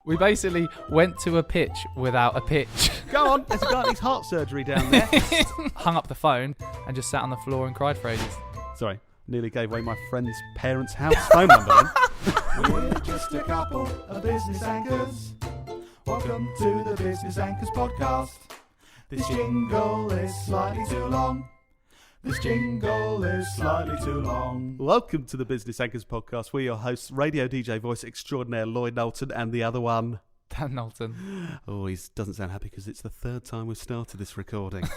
We basically went to a pitch without a pitch. Go on. There's a guy that needs heart surgery down there. Hung up the phone and just sat on the floor and cried for ages. Sorry, nearly gave away my friend's parents' house phone number then. We're just a couple of business anchors. Welcome to the Business Anchors podcast. This jingle is slightly too long. This jingle is slightly too long. Welcome to the Business Anchors podcast. We're your hosts, radio DJ voice extraordinaire Lloyd Knowlton, and the other one. Dan Knowlton. Oh, he doesn't sound happy because it's the third time we've started this recording.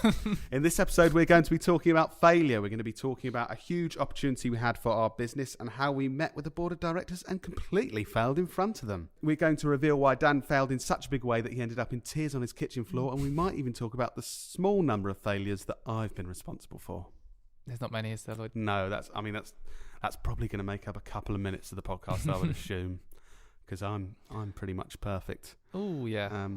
In this episode, we're going to be talking about failure. We're going to be talking about a huge opportunity we had for our business and how we met with the board of directors and completely failed in front of them. We're going to reveal why Dan failed in such a big way that he ended up in tears on his kitchen floor, and we might even talk about the small number of failures that I've been responsible for. There's not many, is there, Lloyd? No, that's probably going to make up a couple of minutes of the podcast, I would assume, because I'm pretty much perfect. Oh, yeah.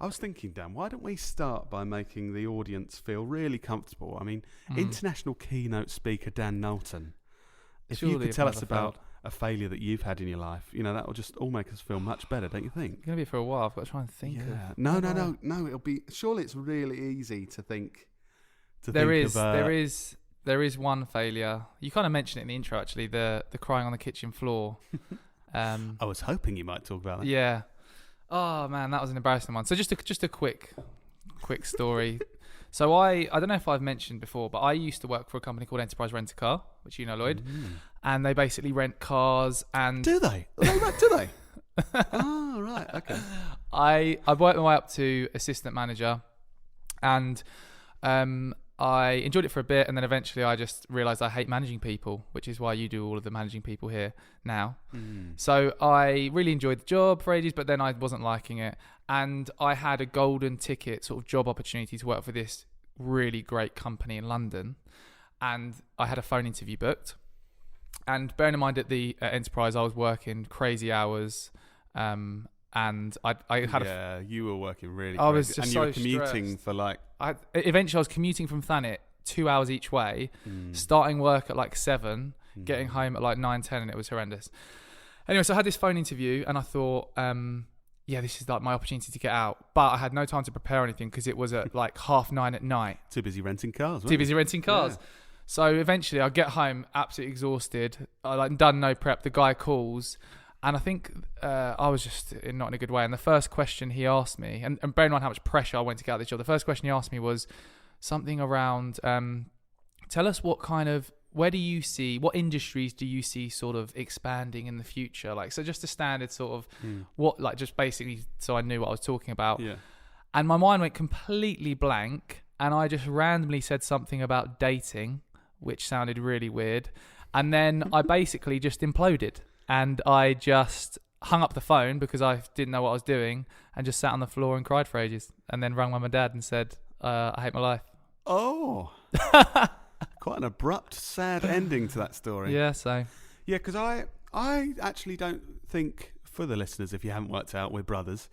I was thinking, Dan, why don't we start by making the audience feel really comfortable? I mean, international keynote speaker Dan Knowlton, if you could tell us about a failure that you've had in your life, you know, that will just all make us feel much better, don't you think? It's going to be for a while. I've got to try and think. No. It'll be. Surely it's really easy to think. There is one failure. You kind of mentioned it in the intro, actually, the crying on the kitchen floor. I was hoping you might talk about that. Yeah. Oh man, that was an embarrassing one. So just a quick story. So I don't know if I've mentioned before, but I used to work for a company called Enterprise Rent a Car, which you know, Lloyd, and they basically rent cars. And do they? Do they? Oh, right. Okay. I worked my way up to assistant manager, and I enjoyed it for a bit, and then eventually I just realised I hate managing people, which is why you do all of the managing people here now. So I really enjoyed the job for ages, but then I wasn't liking it. And I had a golden ticket sort of job opportunity to work for this really great company in London. And I had a phone interview booked. And bearing in mind at the Enterprise, I was working crazy hours. And I had you were working really I was crazy. just and so you were commuting stressed. for like eventually I was commuting from Thanet 2 hours each way, starting work at like 7, getting home at like 9:10, and it was horrendous. Anyway, so I had this phone interview and I thought this is like my opportunity to get out, but I had no time to prepare anything because it was at like 9:30 at night. Too busy renting cars. Yeah. So eventually I get home absolutely exhausted. I like done no prep. The guy calls. And I think I was just not in a good way. And the first question he asked me, and bearing in mind how much pressure I went to get out of this job, the first question he asked me was something around, tell us what industries do you see sort of expanding in the future? Like, so just a standard sort of just basically so I knew what I was talking about. Yeah. And my mind went completely blank. And I just randomly said something about dating, which sounded really weird. And then I basically just imploded. And I just hung up the phone because I didn't know what I was doing and just sat on the floor and cried for ages. And then rang my dad and said, I hate my life. Oh. Quite an abrupt, sad ending to that story. Yeah, so. Yeah, because I actually don't think, for the listeners, if you haven't worked out, we're brothers.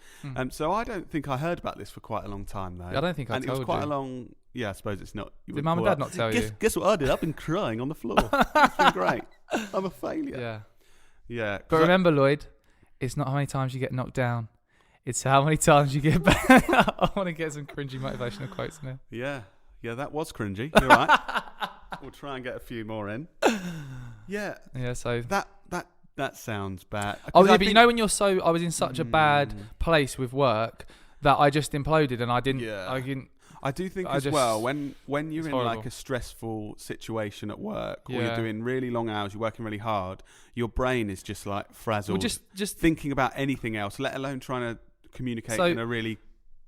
So I don't think I heard about this for quite a long time, though. I don't think I told you. And it was quite a long... Yeah, I suppose it's not... Did Mum and Dad not tell you? Guess what I did? I've been crying on the floor. It's been great. I'm a failure. Yeah. Yeah. But remember, Lloyd, it's not how many times you get knocked down. It's how many times you get back. I want to get some cringy motivational quotes now. Yeah. Yeah, that was cringy. You're right. We'll try and get a few more in. Yeah. Yeah, so... That sounds bad. Oh, yeah, but you know when you're so... I was in such a bad place with work that I just imploded and I didn't... Yeah. I do think well, when you're in like a stressful situation at work, or you're doing really long hours, you're working really hard, your brain is just like frazzled, just thinking about anything else, let alone trying to communicate in a really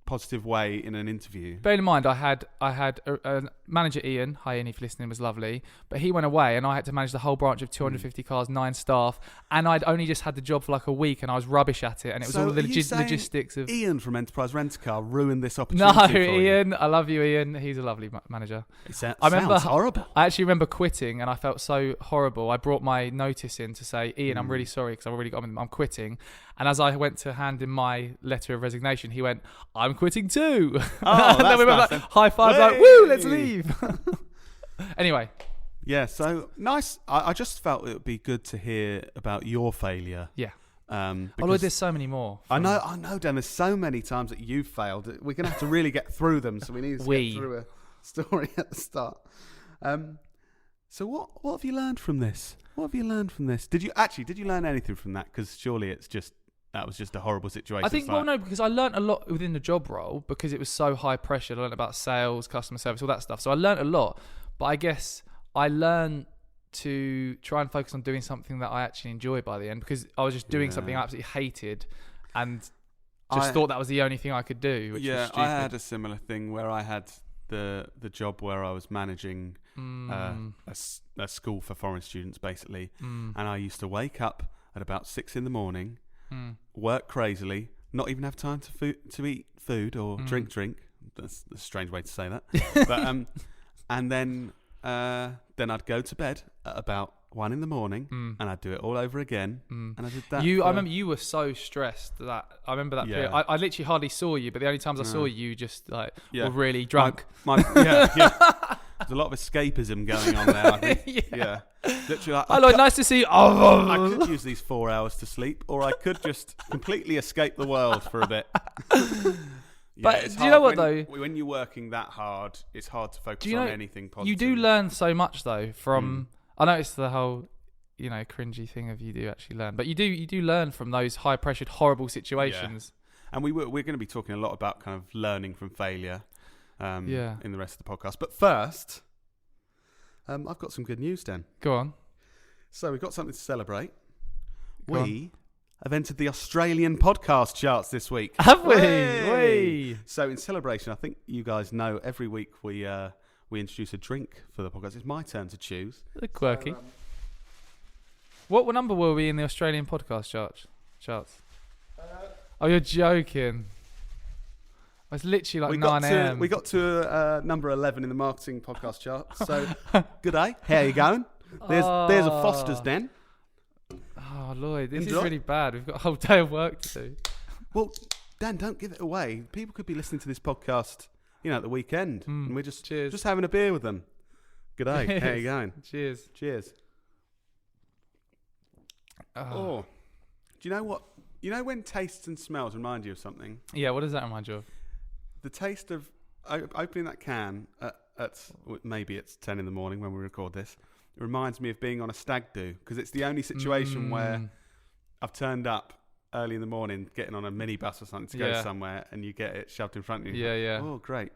positive way in an interview. Bear in mind, I had a manager, Ian. Hi, Ian, if you're listening, was lovely. But he went away and I had to manage the whole branch of 250 cars, 9 staff. And I'd only just had the job for like a week and I was rubbish at it. And it was all the logistics of... Ian from Enterprise Rent a Car ruined this opportunity for Ian. You. I love you, Ian. He's a lovely manager. Sounds horrible. I actually remember quitting and I felt so horrible. I brought my notice in to say, Ian, I'm really sorry because I've already got I'm quitting. And as I went to hand him my letter of resignation, he went, I'm quitting too. Oh, and then we went nice. like, high five, like, woo, let's leave. Anyway. Yeah, so nice. I just felt it would be good to hear about your failure. Yeah. Lloyd, there's so many more. I know, Dan. There's so many times that you've failed. We're going to have to really get through them. So we need to get through a story at the start. So what have you learned from this? What have you learned from this? Did you learn anything from that? Because surely that was just a horrible situation. I think, because I learnt a lot within the job role because it was so high pressure. I learnt about sales, customer service, all that stuff. So I learnt a lot. But I guess I learned to try and focus on doing something that I actually enjoy by the end, because I was just doing something I absolutely hated and just thought that was the only thing I could do, which was stupid. I had a similar thing where I had the job where I was managing a school for foreign students, basically. And I used to wake up at about 6 a.m, work crazily, not even have time to eat food or drink. That's a strange way to say that. But and then I'd go to bed at about 1 a.m, and I'd do it all over again. And I did that. I remember you were so stressed that I remember that period. I literally hardly saw you, but the only times I saw you just were really drunk. There's a lot of escapism going on there, I think. Yeah. Literally, Lloyd, nice to see you. I could use these 4 hours to sleep, or I could just completely escape the world for a bit. But do you know what, though? When you're working that hard, it's hard to focus on anything positive. You do learn so much, though, from... I know it's the whole, cringy thing of you do actually learn. But you do learn from those high-pressured, horrible situations. Yeah. And we're going to be talking a lot about kind of learning from failure in the rest of the podcast. But first, I've got some good news, Dan. Go on. So we've got something to celebrate. We have entered the Australian podcast charts this week. Have we? Whey! So in celebration, I think you guys know every week we introduce a drink for the podcast. It's my turn to choose. Quirky. What number were we in the Australian podcast charts? Oh, you're joking. It's literally 9 a.m. We got to number 11 in the marketing podcast chart. So, good day. How you going? There's a Foster's Den. Oh, Lloyd, this is really bad. We've got a whole day of work to do. Well, Dan, don't give it away. People could be listening to this podcast, at the weekend, and we're just having a beer with them. Good day. How you going? Cheers. Oh, do you know what? You know when tastes and smells remind you of something? Yeah, what does that remind you of? The taste of opening that can at maybe it's 10 in the morning when we record this. It reminds me of being on a stag do, because it's the only situation where I've turned up early in the morning, getting on a minibus or something to go somewhere, and you get it shoved in front of you. Yeah. Oh, great.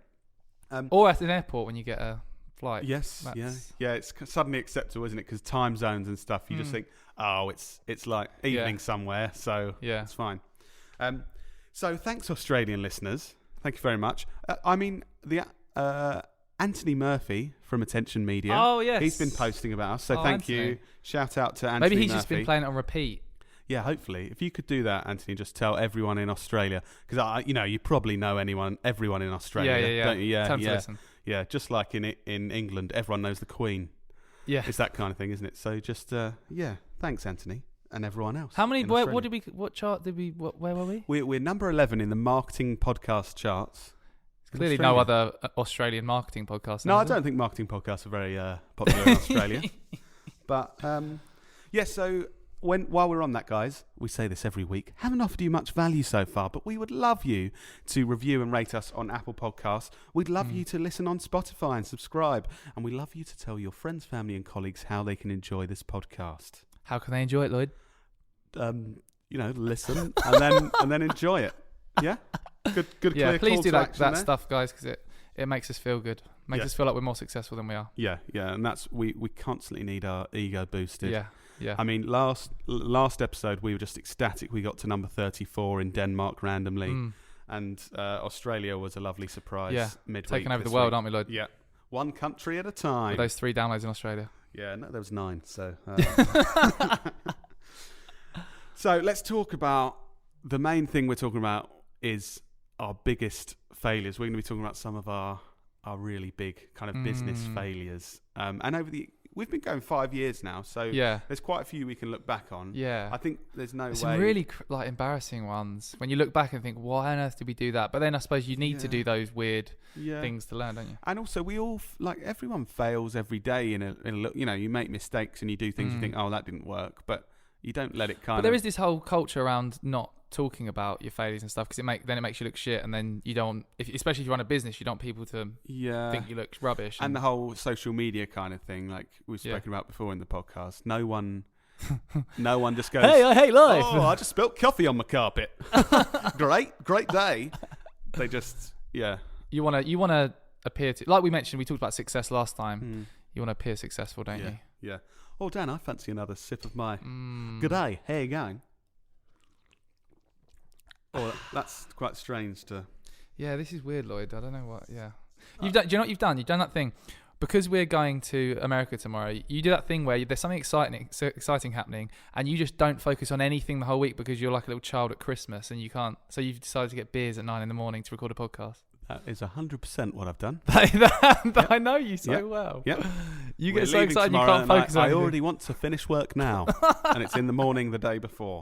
Or at an airport when you get a flight. Yes, yeah. It's suddenly acceptable, isn't it? Because time zones and stuff, you just think, it's like evening somewhere, so it's fine. So thanks, Australian listeners. Thank you very much. Anthony Murphy from Attention Media. Oh, yes. He's been posting about us, so thank Anthony. you. Shout out to Anthony Maybe he's Murphy. just been playing it on repeat. Yeah, hopefully. If you could do that, Anthony, just tell everyone in Australia, because you probably know everyone in Australia, don't you? Time to listen. Yeah, just like in England, everyone knows the Queen. Yeah, it's that kind of thing, isn't it? So just thanks, Anthony, and everyone else. How many? What chart did we? Where were we? We're number 11 in the marketing podcast charts. Clearly, no other Australian marketing podcasts. No, I don't think marketing podcasts are very popular in Australia. But so while we're on that, guys, we say this every week. Haven't offered you much value so far, but we would love you to review and rate us on Apple Podcasts. We'd love you to listen on Spotify and subscribe, and we'd love you to tell your friends, family, and colleagues how they can enjoy this podcast. How can they enjoy it, Lloyd? Listen and then enjoy it. Yeah. Good. Yeah, clear please call do to that action there. stuff, guys, because it makes us feel good. Makes us feel like we're more successful than we are. Yeah, and that's we constantly need our ego boosted. Yeah. I mean, last episode we were just ecstatic. We got to number 34 in Denmark randomly, and Australia was a lovely surprise. Yeah, midweek taking over the world, week. aren't we, Lloyd? Yeah, one country at a time. With those 3 downloads in Australia. Yeah, no, there was 9. So, so let's talk about the main thing we're talking about is our biggest failures. We're going to be talking about some of our really big kind of business failures. And we've been going 5 years now, so there's quite a few we can look back on. Yeah, I think there's no way. Some really embarrassing ones when you look back and think, why on earth did we do that? But then I suppose you need to do those weird things to learn, don't you? And also, we all everyone fails every day. In a you make mistakes and you do things you think, oh, that didn't work, but You don't let it But there is this whole culture around not talking about your failures and stuff because it makes you look shit, and then you don't, especially if you run a business, you don't want people to think you look rubbish. And the whole social media kind of thing, like we've spoken about before in the podcast. No one just goes, "Hey, I hate life. Oh, I just spilt coffee on my carpet. great day." They just You wanna appear to, like we mentioned, we talked about success last time. You want to appear successful, don't you? Yeah. Oh, Dan, I fancy another sip of my. Good day. How you going? Oh, that's quite strange to. Yeah, this is weird, Lloyd. I don't know what. Yeah, you've done. Do you know what you've done? You've done that thing because we're going to America tomorrow. You do that thing where there's something exciting happening, and you just don't focus on anything the whole week because you're like a little child at Christmas, and you can't. So you've decided to get beers at 9 a.m. to record a podcast. That is 100% what I've done. I know you so well. Yep. You get so excited you can't focus on I anything. already want to finish work now, and it's in the morning the day before.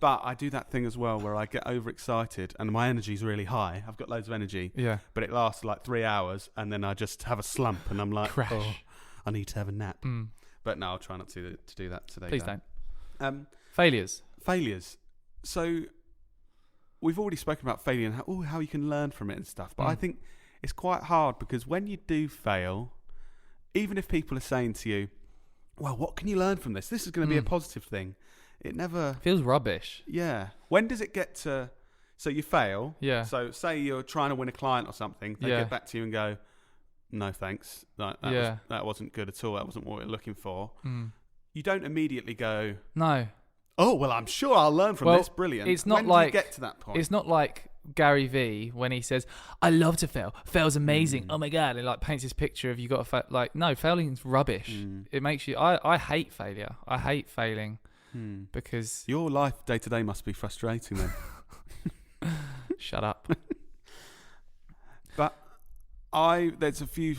But I do that thing as well where I get overexcited and my energy's really high. I've got loads of energy. Yeah. But it lasts like 3 hours, and then I just have a slump, and I'm like, crash. Oh, I need to have a nap. But no, I'll try not to do that today. Please Dan. don't. Failures. So we've already spoken about failure and how you can learn from it and stuff. But I think it's quite hard because when you do fail, even if people are saying to you, well, what can you learn from this? This is going to be a positive thing. It never... feels rubbish. Yeah. When does it get to... So you fail. Yeah. So say you're trying to win a client or something. They get back to you and go, no, thanks. That wasn't good at all. That wasn't what we were looking for. You don't immediately go... No. Oh, well, I'm sure I'll learn from this. Brilliant. It's not when like... do you get to that point? It's not like Gary Vee when he says, I love to fail. Fail's amazing. Oh, my God. And like paints this picture of you got to fail. Like, no, failing's rubbish. It makes you... I hate failure. I hate failing because... Your life day to day must be frustrating then. Shut up. But there's a few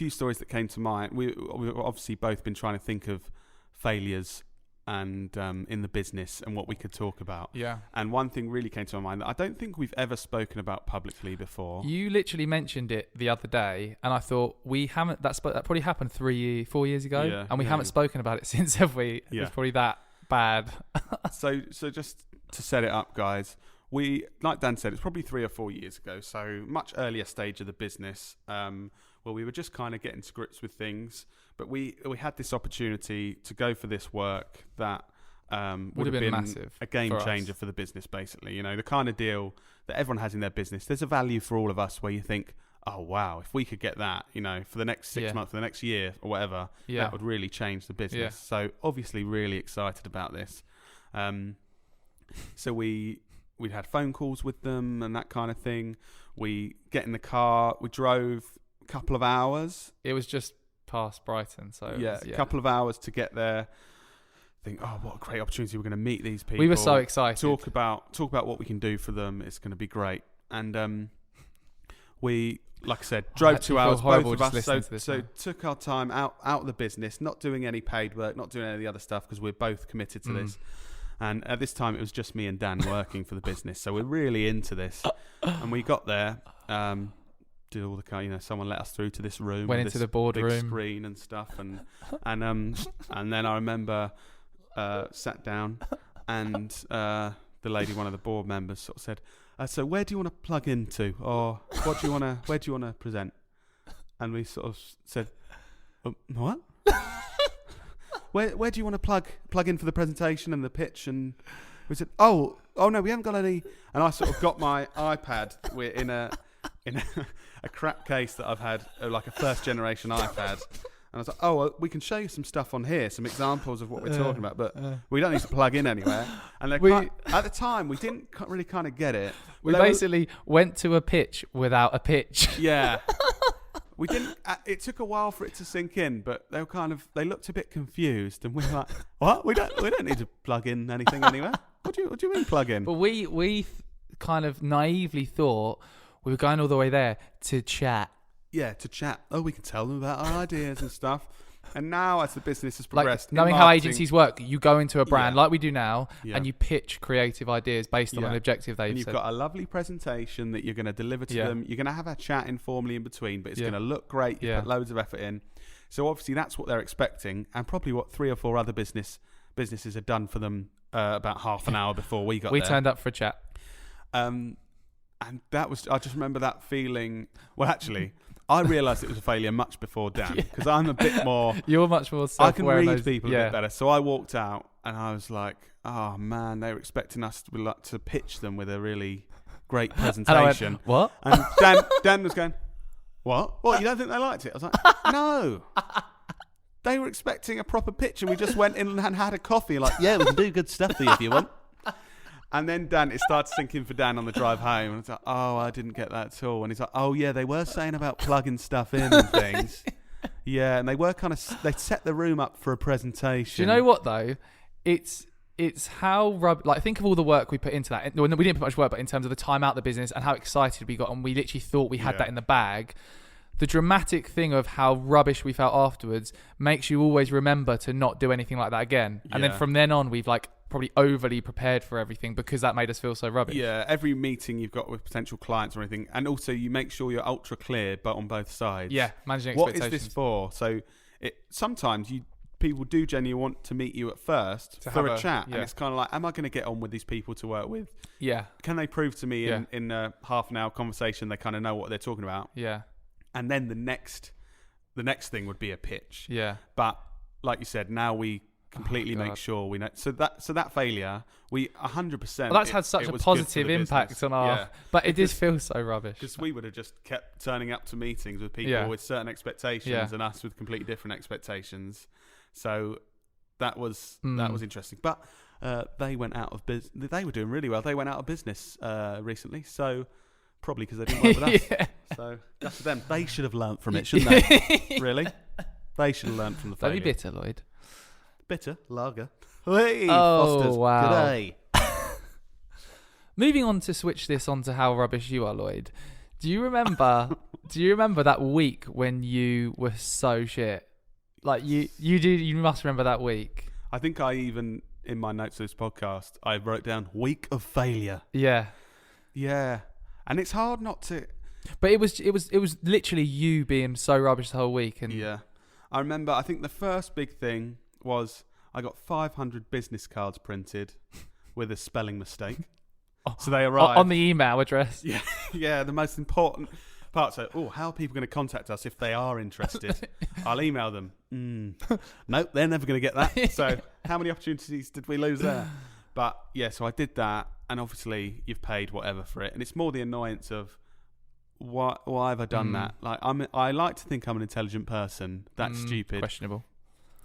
stories that came to mind. We've obviously both been trying to think of failures and in the business and what we could talk about. Yeah. And one thing really came to my mind that I don't think we've ever spoken about publicly before. You literally mentioned it the other day, and I thought we haven't. That probably happened 4 years ago, and we haven't spoken about it since, have we? Yeah. It's probably that bad. So just to set it up, guys. Like Dan said, it's probably 3 or 4 years ago, so much earlier stage of the business, where we were just kind of getting to grips with things. But we had this opportunity to go for this work that would have been massive, a game changer for the business, basically. You know, the kind of deal that everyone has in their business. There's a value for all of us where you think, oh, wow, if we could get that, you know, for the next 6 months, for the next year or whatever, that would really change the business. Yeah. So obviously really excited about this. So we'd had phone calls with them and that kind of thing. We get in the car. We drove a couple of hours. It was just past Brighton, so a couple of hours to get there. Think, oh, what a great opportunity! We're going to meet these people. We were so excited. Talk about what we can do for them. It's going to be great. And we, like I said, drove 2 hours. Both of us. So took our time out of the business, not doing any paid work, not doing any of the other stuff because we're both committed to this. And at this time, it was just me and Dan working for the business. So we're really into this. And we got there, did all the someone let us through to this room. Went into the boardroom. Big screen and stuff. And then I remember sat down and the lady, one of the board members, sort of said, so where do you want to plug into? Or where do you want to present? And we sort of said, what? Where do you want to plug in for the presentation and the pitch? And we said, oh no, we haven't got any. And I sort of got my iPad. We're in a crap case that I've had, like a first generation iPad. And I was like, oh, well, we can show you some stuff on here, some examples of what we're talking about, but we don't need to plug in anywhere. And at the time, we didn't really kind of get it. We basically went to a pitch without a pitch. Yeah. We didn't. It took a while for it to sink in, but they looked a bit confused, and we were like, "What? We don't need to plug in anything anywhere. What do you mean plug in?" But we kind of naively thought we were going all the way there to chat. Yeah, to chat. Oh, we can tell them about our ideas and stuff. And now, as the business has progressed, knowing how agencies work, you go into a brand like we do now, and you pitch creative ideas based on an objective they've set. And you've got a lovely presentation that you're going to deliver to them. You're going to have a chat informally in between, but it's going to look great. You put loads of effort in. So obviously, that's what they're expecting, and probably what 3 or 4 other business businesses had done for them about half an hour before we got We there. turned up for a chat. And that was, I just remember that feeling. Well, actually, I realised it was a failure much before Dan, because I'm a bit more, You're much more I can self-aware. read people a bit better. So I walked out and I was like, oh man, they were expecting us to pitch them with a really great And I went, presentation. what? And Dan was going, what? What, you don't think they liked it? I was like, no. They were expecting a proper pitch, and we just went in and had a coffee. Like, yeah, we can do good stuff for you if you want. And then it started sinking for Dan on the drive home. And it's like, oh, I didn't get that at all. And he's like, oh yeah, they were saying about plugging stuff in and things. Yeah, and they were they set the room up for a presentation. Do you know what though? It's how like think of all the work we put into that. We didn't put much work, but in terms of the time out of the business and how excited we got, and we literally thought we had that in the bag. The dramatic thing of how rubbish we felt afterwards makes you always remember to not do anything like that again. And then from then on, we've like probably overly prepared for everything because that made us feel so rubbish. Yeah, every meeting you've got with potential clients or anything, and also you make sure you're ultra clear, but on both sides. Yeah, managing What expectations. is this for? So sometimes people do genuinely want to meet you at first for a chat, and it's kind of like, am I going to get on with these people to work with? Yeah. Can they prove to me in a half an hour conversation they kind of know what they're talking about? Yeah. And then the next thing would be a pitch. Yeah. But like you said, now we completely make sure we know. So that failure, we 100%. Well, that's had such a positive impact on our. Yeah. But it did feel so rubbish. Because we would have just kept turning up to meetings with people with certain expectations and us with completely different expectations. So that was interesting. But they went out of business. They were doing really well. They went out of business recently. So probably because they didn't work with us. So that's for them. They should have learnt from it, shouldn't they? Really? They should have learnt from the failure. Don't be bitter, Lloyd. Bitter lager. Hey, Oh, Fosters. wow. G'day. Moving on to switch this on to how rubbish you are, Lloyd. Do you remember that week when you were so shit? Like you must remember that week. I think I even, in my notes of this podcast, I wrote down week of failure. Yeah. Yeah. And it's hard not to. But it was literally you being so rubbish the whole week. And yeah. I remember, I think the first big thing was I got 500 business cards printed with a spelling mistake. So they arrived on the email address. Yeah. Yeah. The most important part. So, how are people going to contact us if they are interested? I'll email them. Nope, they're never going to get that. So how many opportunities did we lose there? But yeah, so I did that, and obviously you've paid whatever for it, and it's more the annoyance of why have I done that? Like I like to think I'm an intelligent person. That's stupid. Questionable.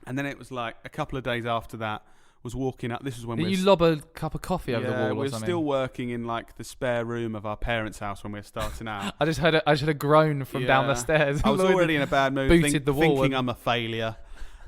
And then it was like a couple of days after that, was walking up. This was when Did you lob a cup of coffee over the wall or we were something? still working in like the spare room of our parents' house when we were starting out. I just heard a groan from down the stairs. I was already in a bad mood, the wall thinking I'm a failure,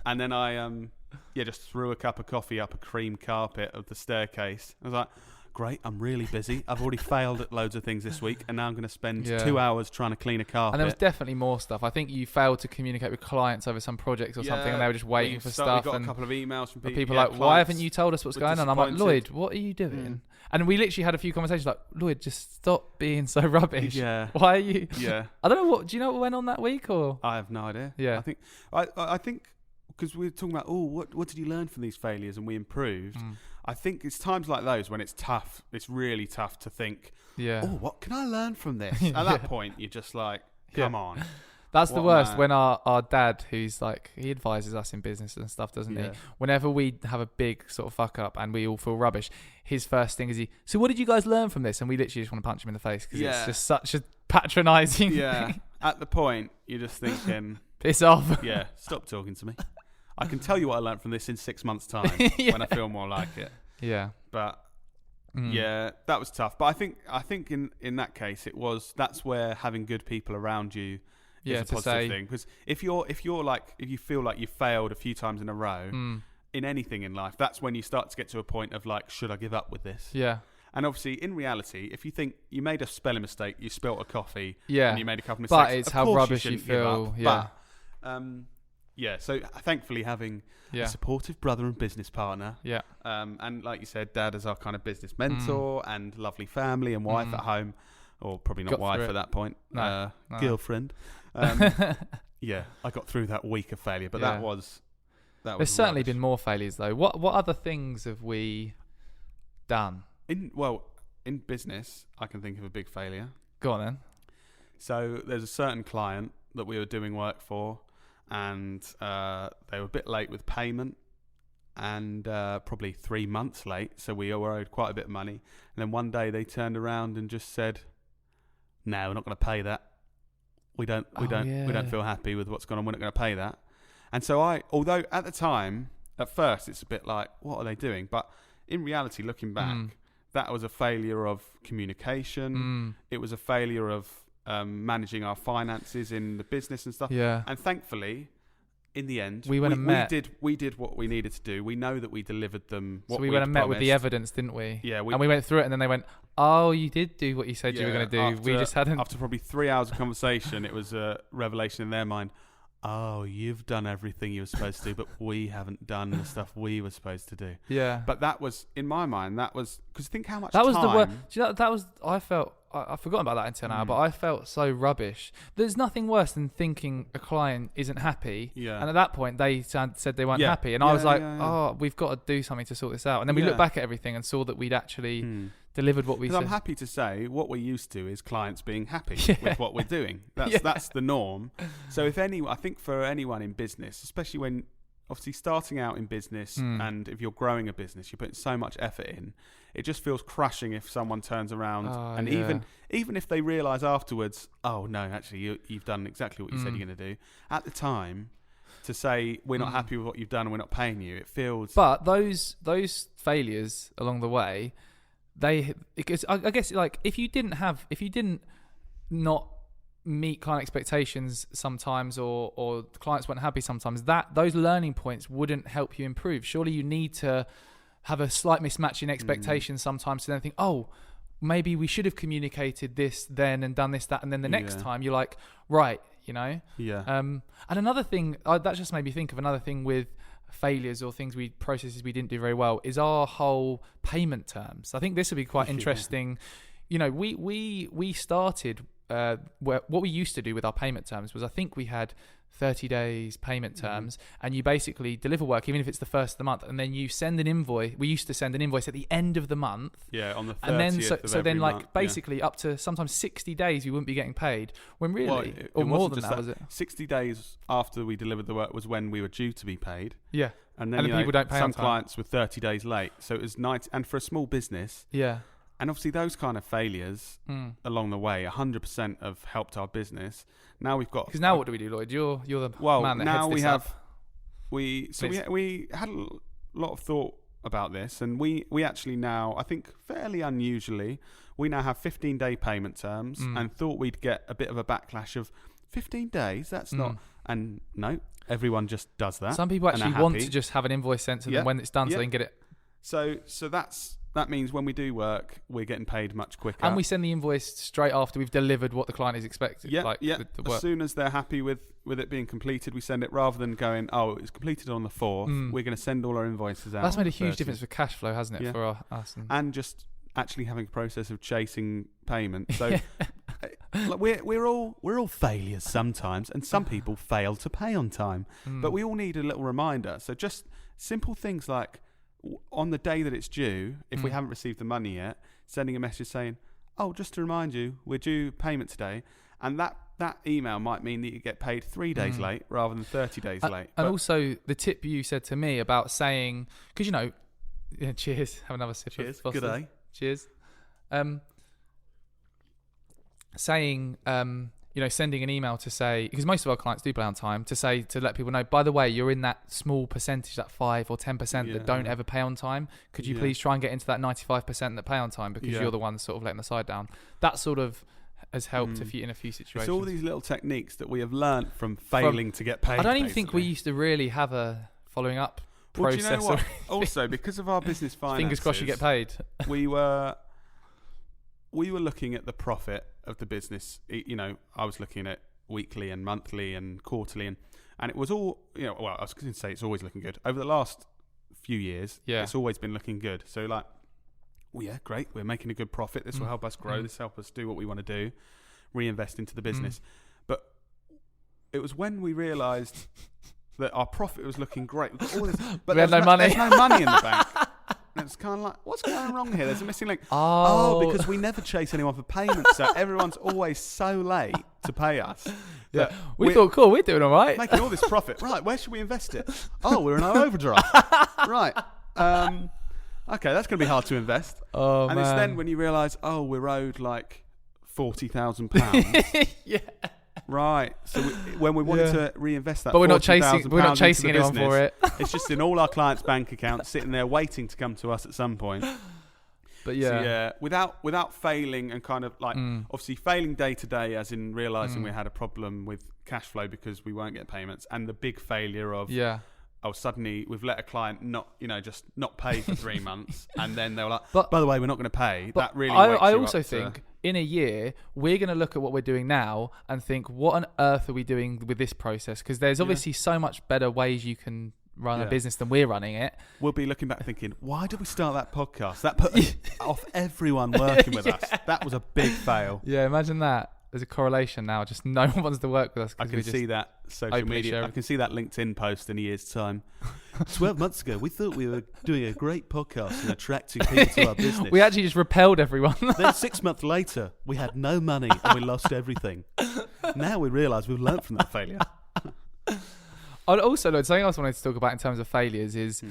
and then I just threw a cup of coffee up a cream carpet of the staircase. I was like, great, I'm really busy. I've already failed at loads of things this week, and now I'm going to spend 2 hours trying to clean a carpet. And there was definitely more stuff. I think you failed to communicate with clients over some projects or something, and they were just waiting for stuff. We got and a couple of emails from people like, why haven't you told us what's going on? I'm like, Lloyd, what are you doing? And we literally had a few conversations like, Lloyd, just stop being so rubbish. Yeah. Why are you? Yeah. I don't know do you know what went on that week or? I have no idea. Yeah. I think because we were talking about, what did you learn from these failures, and we improved. I think it's times like those when it's tough. It's really tough to think, what can I learn from this? At that point, you're just like, come on. That's the worst when our dad, who's like, he advises us in business and stuff, doesn't he? Whenever we have a big sort of fuck up and we all feel rubbish, his first thing is so what did you guys learn from this? And we literally just want to punch him in the face because it's just such a patronising thing. At the point, you're just thinking, piss off. Yeah, stop talking to me. I can tell you what I learned from this in 6 months' time when I feel more like it. Yeah. But yeah, that was tough. But I think in that case, that's where having good people around you is a positive thing. Because if you feel like you failed a few times in a row in anything in life, that's when you start to get to a point of like, should I give up with this? Yeah. And obviously, in reality, if you think you made a spelling mistake, you spilt a coffee, and you made a couple of mistakes, but it's how rubbish you feel. So thankfully having a supportive brother and business partner. Yeah. And like you said, Dad is our kind of business mentor and lovely family and wife at home, or probably not wife at that point. Girlfriend. I got through that week of failure, but that was There's certainly rubbish. been more failures though. What other things have we done? In business, I can think of a big failure. Go on then. So there's a certain client that we were doing work for, and they were a bit late with payment, and probably 3 months late. So we were owed quite a bit of money. And then one day they turned around and just said, "No, we're not going to pay that. We don't feel happy with what's gone on. We're not going to pay that." And so although at the time, at first, it's a bit like, what are they doing? But in reality, looking back, that was a failure of communication. It was a failure of managing our finances in the business and stuff. Yeah. And thankfully, in the end, we went and met. We did what we needed to do. We know that we delivered them. So we went and met with the evidence, didn't we? Yeah. And we went through it, and then they went, "Oh, you did do what you said you were going to do. We just hadn't." After probably 3 hours of conversation, it was a revelation in their mind. Oh, you've done everything you were supposed to do, but we haven't done the stuff we were supposed to do. Yeah. But that was, in my mind, because think how much that was time... the worst. Do you know, that was, I felt, I forgot about that until now, but I felt so rubbish. There's nothing worse than thinking a client isn't happy. Yeah. And at that point, they said they weren't happy. And I was like, oh, we've got to do something to sort this out. And then we looked back at everything and saw that we'd actually delivered what we said. I'm happy to say what we're used to is clients being happy with what we're doing. That's the norm. So I think for anyone in business, especially when obviously starting out in business and if you're growing a business, you're putting so much effort in, it just feels crushing if someone turns around and even if they realise afterwards, oh no, actually you've done exactly what you said you're going to do. At the time, to say we're not happy with what you've done and we're not paying you, it feels... But those failures along the way... I guess like if you didn't not meet client expectations sometimes or clients weren't happy sometimes, those learning points wouldn't help you improve. Surely you need to have a slight mismatch in expectations sometimes to then think, oh, maybe we should have communicated this then and done this, that, and then the next time you're like, right, you know? Yeah. And another thing, that just made me think of another thing with failures or processes we didn't do very well is our whole payment terms. I think this would be quite interesting. You know, we started what we used to do with our payment terms was I think we had 30 days payment terms, and you basically deliver work even if it's the first of the month, and then you send an invoice. We used to send an invoice at the end of the month. Yeah, on the 30th and then so then like month, basically up to sometimes 60 days we wouldn't be getting paid. When really, or more than that, was it? 60 days after we delivered the work was when we were due to be paid. Yeah. And then people don't pay some on time. clients were 30 days late, so it was 90. And for a small business, and obviously those kind of failures along the way, 100% have helped our business. Now we've got... Because now what do we do, Lloyd? You're the man that now heads this up. We had a lot of thought about this, and we actually now, I think fairly unusually, we now have 15-day payment terms, and thought we'd get a bit of a backlash of 15 days. That's not... And no, everyone just does that. Some people actually want to just have an invoice sent to them when it's done so they can get it. So that means when we do work, we're getting paid much quicker. And we send the invoice straight after we've delivered what the client is expecting. Yeah, The work. As soon as they're happy with it being completed, we send it rather than going, oh, it's completed on the 4th. We're going to send all our invoices out. That's made a huge difference for cash flow, hasn't it, for us? And just actually having a process of chasing payment. So we're all failures sometimes, and some people fail to pay on time. But we all need a little reminder. So just simple things like, on the day that it's due, if we haven't received the money yet, sending a message saying, oh, just to remind you, we're due payment today. And that email might mean that you get paid 3 days late rather than 30 days late. And also the tip you said to me about saying, because, you know, cheers, have another sip. Cheers, of Foster's. good day. Cheers. Saying, you know, sending an email to say, because most of our clients do pay on time, to let people know, by the way, you're in that small percentage, that 5 or 10% that don't ever pay on time. Could you please try and get into that 95% that pay on time, because you're the ones sort of letting the side down. That sort of has helped in a few situations. It's all these little techniques that we have learnt from failing to get paid. I don't even think we used to really have a following up process. Do you know what? Also, because of our business finances, fingers crossed you get paid. we were looking at the profit of the business. You know, I was looking at weekly and monthly and quarterly, and it was all, you know, well, I was going to say it's always looking good. Over the last few years, it's always been looking good. So like, well, yeah, great, we're making a good profit. This will help us grow. This will help us do what we want to do, reinvest into the business. But it was when we realised that our profit was looking great. We've got all this, but We had no money. There's no money in the bank. And it's kind of like, what's going wrong here? There's a missing link. Because we never chase anyone for payment, so everyone's always so late to pay us. Yeah. We thought, cool, we're doing all right. Making all this profit. Right, where should we invest it? Oh, we're in our overdraft. Right. Okay, that's going to be hard to invest. Oh, and man. it's then when you realise, oh, we're owed like £40,000. Yeah. Right. So when we wanted to reinvest that, But we're not £40,000 chasing into the anyone for it. It's just in all our clients' bank accounts, sitting there waiting to come to us at some point. But So, without failing and kind of like obviously failing day to day, as in realising we had a problem with cash flow because we weren't getting payments, and the big failure of suddenly we've let a client not pay for 3 months, and then they were like, by the way, we're not going to pay. That really wakes I you also up think in a year we're going to look at what we're doing now and think, what on earth are we doing with this process? Because there's obviously so much better ways you can run a business than we're running it. We'll be looking back thinking, why did we start that podcast? That put off everyone working with us. That was a big fail. Yeah, imagine that. There's a correlation now. Just no one wants to work with us. I can see that social media. I can see that LinkedIn post in a year's time. 12 months ago, we thought we were doing a great podcast and attracting people to our business. We actually just repelled everyone. Then 6 months later, we had no money and we lost everything. Now we realise we've learned from that failure. I'd also, something else I wanted to talk about in terms of failures is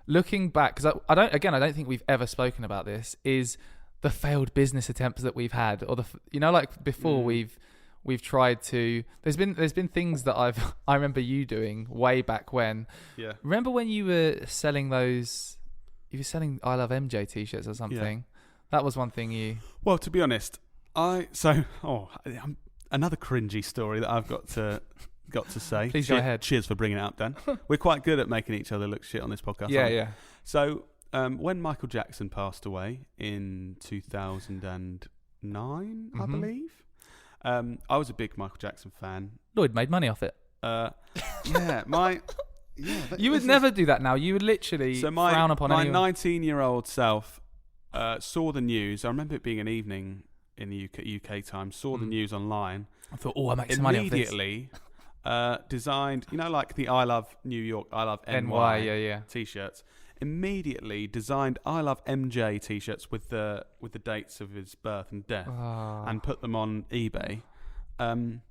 looking back, because I don't think we've ever spoken about this, is the failed business attempts that we've had, or like before we've tried to. There's been things that I remember you doing way back when. Yeah. Remember when you were selling those? You were selling I Love MJ t-shirts or something. Yeah. That was one thing you. Well, to be honest, another cringy story that I've got to say. Please go ahead. Cheers for bringing it up, Dan. We're quite good at making each other look shit on this podcast. Yeah. So. When Michael Jackson passed away in 2009, I believe, I was a big Michael Jackson fan. Lloyd made money off it. You would never do that now. You would literally frown upon anyone. My 19-year-old self saw the news. I remember it being an evening in the UK time. Saw the news online. I thought, I make some money off this. Immediately designed, like the I Love New York, I Love NY t-shirts. Immediately designed I Love MJ t-shirts with the dates of his birth and death, and put them on eBay, and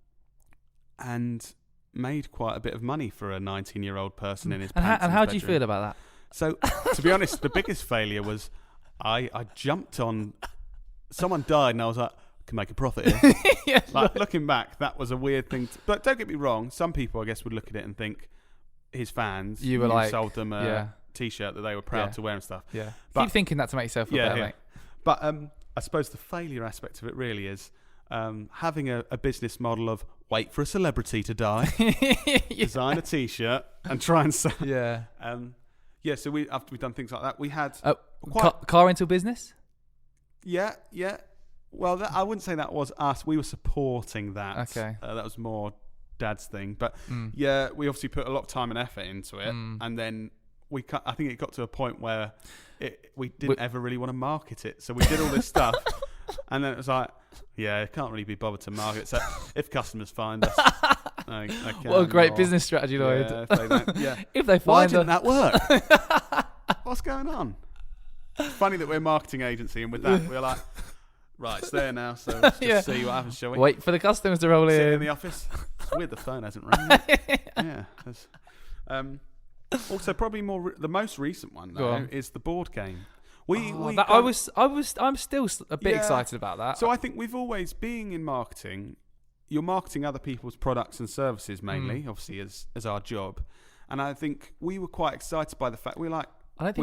made quite a bit of money for a 19-year-old person in his pants. And how do you feel about that? So, to be honest, the biggest failure was I jumped on. Someone died, and I was like, can make a profit here. Looking back, that was a weird thing. But don't get me wrong, some people I guess would look at it and think his fans, you sold them a t-shirt that they were proud to wear and stuff. Yeah, but keep thinking that to make yourself feel better, mate. But I suppose the failure aspect of it really is having a business model of wait for a celebrity to die, design a t-shirt and try and sell. Yeah. So after we've done things like that, we had car rental business. Yeah. Well, I wouldn't say that was us. We were supporting that. Okay. That was more Dad's thing. But we obviously put a lot of time and effort into it, and then I think it got to a point where we didn't ever really want to market it. So we did all this stuff, and then it was like, it can't really be bothered to market. So if customers find us, I can, what a great business strategy, Lloyd. If they find why didn't that work? What's going on? It's funny that we're a marketing agency, and with that we're like, right, it's there now. So let's just see what happens, shall we? Wait for the customers to roll Sit in the office. It's weird the phone hasn't rang. Also, probably the most recent one though is the board game. I'm still a bit excited about that. So I think we've always, being in marketing, you're marketing other people's products and services mainly, obviously as our job, and I think we were quite excited by the fact we're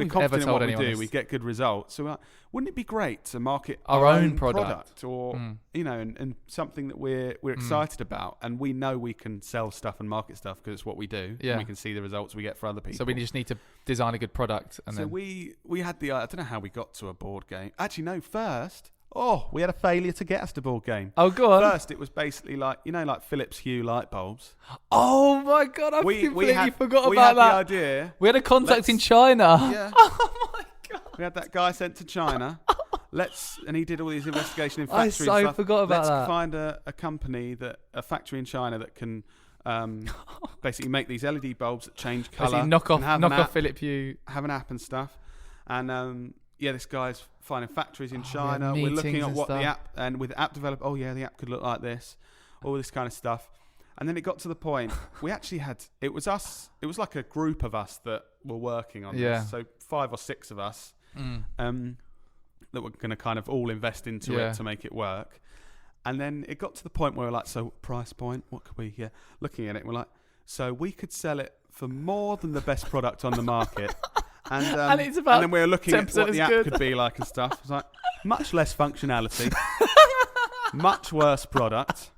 confident in what we do. We get good results. So we're like, wouldn't it be great to market our own product or and something that we're excited about, and we know we can sell stuff and market stuff because it's what we do. Yeah. And we can see the results we get for other people. So we just need to design a good product. And then we had I don't know how we got to a board game. Actually, no. First, we had a failure to get us to board game. Oh, go on. First, it was basically like Philips Hue light bulbs. Oh my God, I completely forgot about that. We had the idea. We had a contact in China. Yeah. Oh my God. We had that guy sent to China. And he did all these investigations in factories. I forgot about that. Let's find a company a factory in China that can basically make these LED bulbs that change colour. Basically knock off and have an app- Philip Hue. have an app and stuff. And this guy's finding factories in Oh, China. yeah, We're looking meetings at and what the stuff. app, and with the app developer, the app could look like this, all this kind of stuff. And then it got to the point we actually it was like a group of us that were working on Yeah. this. So 5 or 6 of us Mm. that were going to kind of all invest into Yeah. it to make it work. And then it got to the point where we're like, so price point, what could we, looking at it, we're like, so we could sell it for more than the best product on the market. And it's about and then we were looking at 10% what as the app good. could be like and stuff. It's like, much less functionality, much worse product.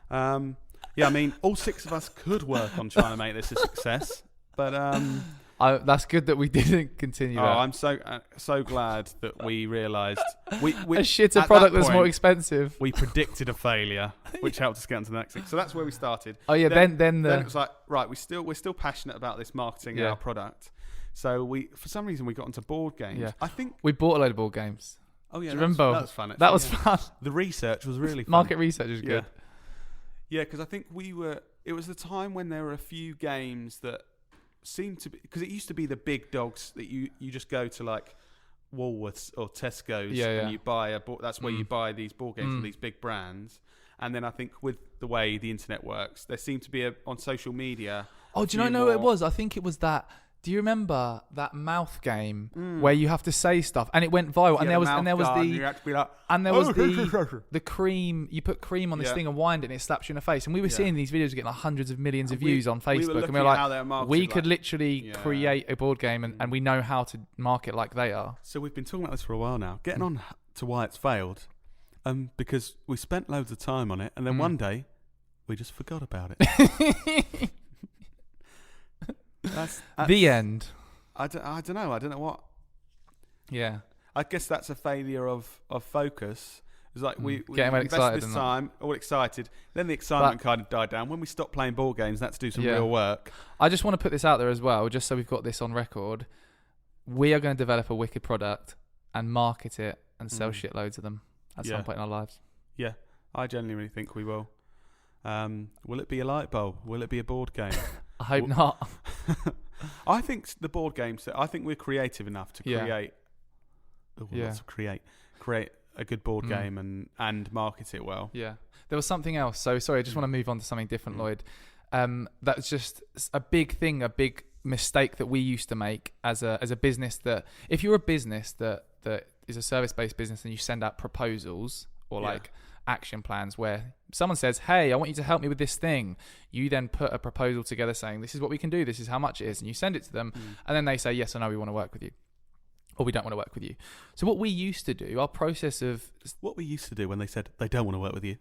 I mean, all 6 of us could work on trying to make this a success. But That's good that we didn't continue that. I'm so glad that we realised we A at shitter that product that's more point, expensive. we predicted a failure, which helped us get into the next thing. So that's where we started. Oh yeah, then Then it was like, right, we're still passionate about this marketing Yeah. our product. So for some reason we got into board games. Yeah. I think. we bought a load of board games. Oh yeah, Do you remember? that was fun. That was actually, fun. The research was really fun. Market research was Yeah. good. Yeah, because I think it was the time when there were a few games that seemed to be, because it used to be the big dogs that you just go to like Woolworths or Tesco's and you buy a board. That's where you buy these board games from these big brands. And then I think with the way the internet works, there seemed to be on social media. Oh, do you know what it was? I think it was that. Do you remember that mouth game where you have to say stuff and it went viral? And there was you had to be like, the cream. You put cream on this thing and wind it, and it slaps you in the face. And we were seeing these videos getting like hundreds of millions of views on Facebook, and we were like, we could literally create a board game, and we know how to market like they are. So we've been talking about this for a while now, getting on to why it's failed, because we spent loads of time on it, and then one day we just forgot about it. That's the end. I don't know. I don't know what. Yeah. I guess that's a failure of focus. It's like we Getting all invested excited this and time, all excited. Then the excitement kind of died down. When we stopped playing board games, that's to do some real work. I just want to put this out there as well, just so we've got this on record. We are going to develop a wicked product and market it and sell shitloads of them at some point in our lives. Yeah, I genuinely think we will. Will it be a light bulb? Will it be a board game? I hope not. I think the board games. I think we're creative enough to create. Create a good board game and market it well. Yeah. There was something else. So sorry, I just want to move on to something different, Lloyd. That's just a big thing, a big mistake that we used to make as a business. That if you're a business that is a service-based business and you send out proposals or like action plans where someone says, hey, I want you to help me with this thing, you then put a proposal together saying, this is what we can do, this is how much it is, and you send it to them, and then they say yes or no, we want to work with you, or we don't want to work with you. So what we used to do, our process of what we used to do when they said they don't want to work with you,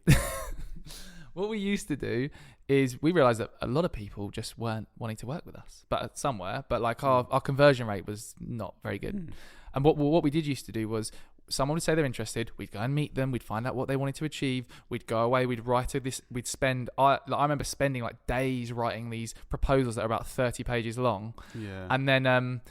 what we used to do is we realized that a lot of people just weren't wanting to work with us, but like our conversion rate was not very good. And what we did used to do was, someone would say they're interested, we'd go and meet them, we'd find out what they wanted to achieve, we'd go away, we'd spend, I remember spending like days writing these proposals that are about 30 pages long. Yeah. And then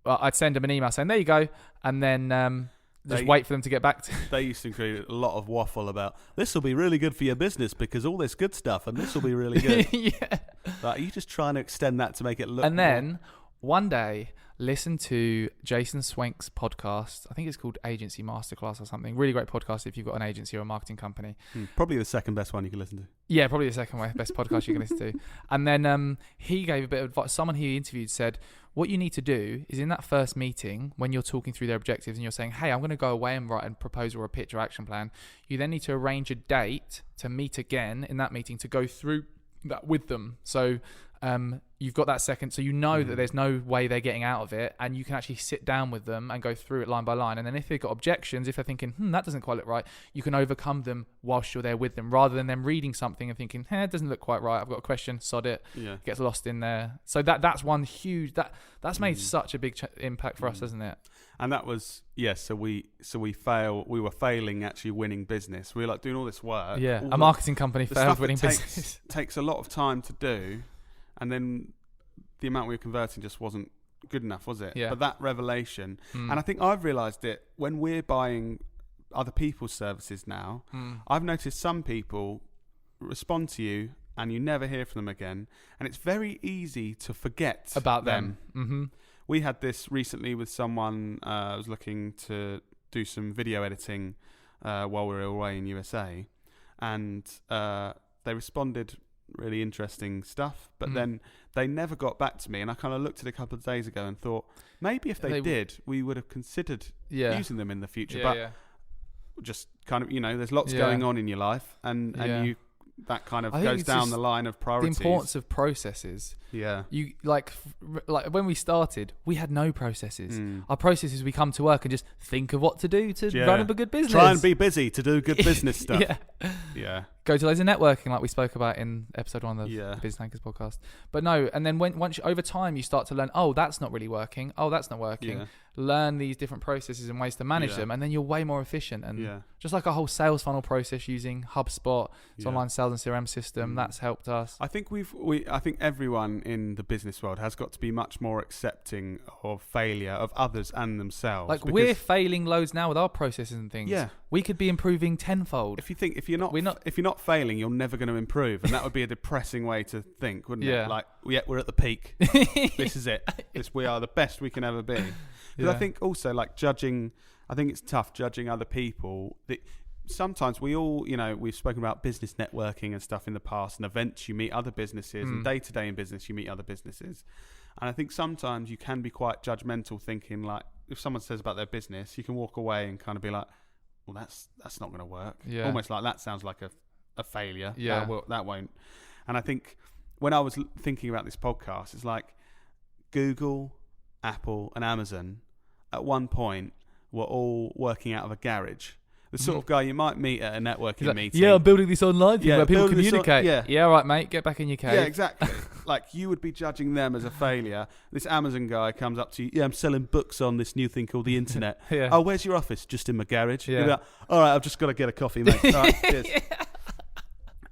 I'd send them an email saying, there you go, and then just wait for them to get back to They used to include a lot of waffle about, this will be really good for your business because all this good stuff, and this will be really good. Yeah. Like, are you just trying to extend that to make it look And then one day, listen to Jason Swank's podcast. I think it's called Agency Masterclass or something. Really great podcast if you've got an agency or a marketing company. Probably the second best one you can listen to. Yeah, probably the second best podcast you can listen to. And then he gave a bit of advice. Someone he interviewed said, what you need to do is in that first meeting, when you're talking through their objectives and you're saying, hey, I'm going to go away and write a proposal or a pitch or action plan, you then need to arrange a date to meet again in that meeting to go through that with them. So you've got that second, so you know that there's no way they're getting out of it, and you can actually sit down with them and go through it line by line. And then if they've got objections, if they're thinking, that doesn't quite look right, you can overcome them whilst you're there with them, rather than them reading something and thinking, it doesn't look quite right, I've got a question, sod it, gets lost in there. So that's one huge, that's made such a big impact for us, hasn't it? And that was, so we were failing actually winning business. We were like doing all this work. Yeah, a marketing company failed winning business. Takes a lot of time to do, and then the amount we were converting just wasn't good enough, was it? Yeah. But that revelation, and I think I've realised it when we're buying other people's services now. I've noticed some people respond to you and you never hear from them again. And it's very easy to forget about them. We had this recently with someone who was looking to do some video editing while we were away in USA. And they responded really interesting stuff, but then they never got back to me, and I kind of looked at it a couple of days ago and thought maybe if they did, we would have considered using them in the future. But just kind of, there's lots going on in your life, and you that kind of goes down the line of priorities. The importance of processes. Yeah. You like when we started, we had no processes. Our processes, we come to work and just think of what to do to run up a good business. Try and be busy to do good business stuff. Yeah. Go to loads of networking, like we spoke about in episode 1 of the Business Anchors podcast. But no, and then once over time you start to learn, oh, that's not really working. Oh, that's not working. Learn these different processes and ways to manage them, and then you're way more efficient. And just like a whole sales funnel process using HubSpot, it's online sales and CRM system, that's helped us. I think I think everyone in the business world has got to be much more accepting of failure of others and themselves. Like we're failing loads now with our processes and things. Yeah, we could be improving tenfold. If you're not failing, you're never going to improve, and that would be a depressing way to think, wouldn't it? Like we're at the peak. This is it. We are the best we can ever be. But I think also like judging. I think it's tough judging other people. Sometimes we all, we've spoken about business networking and stuff in the past, and events you meet other businesses, and day to day in business you meet other businesses. And I think sometimes you can be quite judgmental, thinking like if someone says about their business, you can walk away and kind of be like, well, that's not going to work. Yeah. Almost like that sounds like a failure. Yeah. That won't. And I think when I was thinking about this podcast, it's like Google, Apple, and Amazon at one point were all working out of a garage. The sort of guy you might meet at a networking meeting. Yeah, I'm building this online thing where people communicate. Yeah, all right, mate, get back in your cave. Yeah, exactly. Like you would be judging them as a failure. This Amazon guy comes up to you. Yeah, I'm selling books on this new thing called the internet. Oh, where's your office? Just in my garage. Yeah. Like, all right, I've just got to get a coffee, mate. All right, cheers.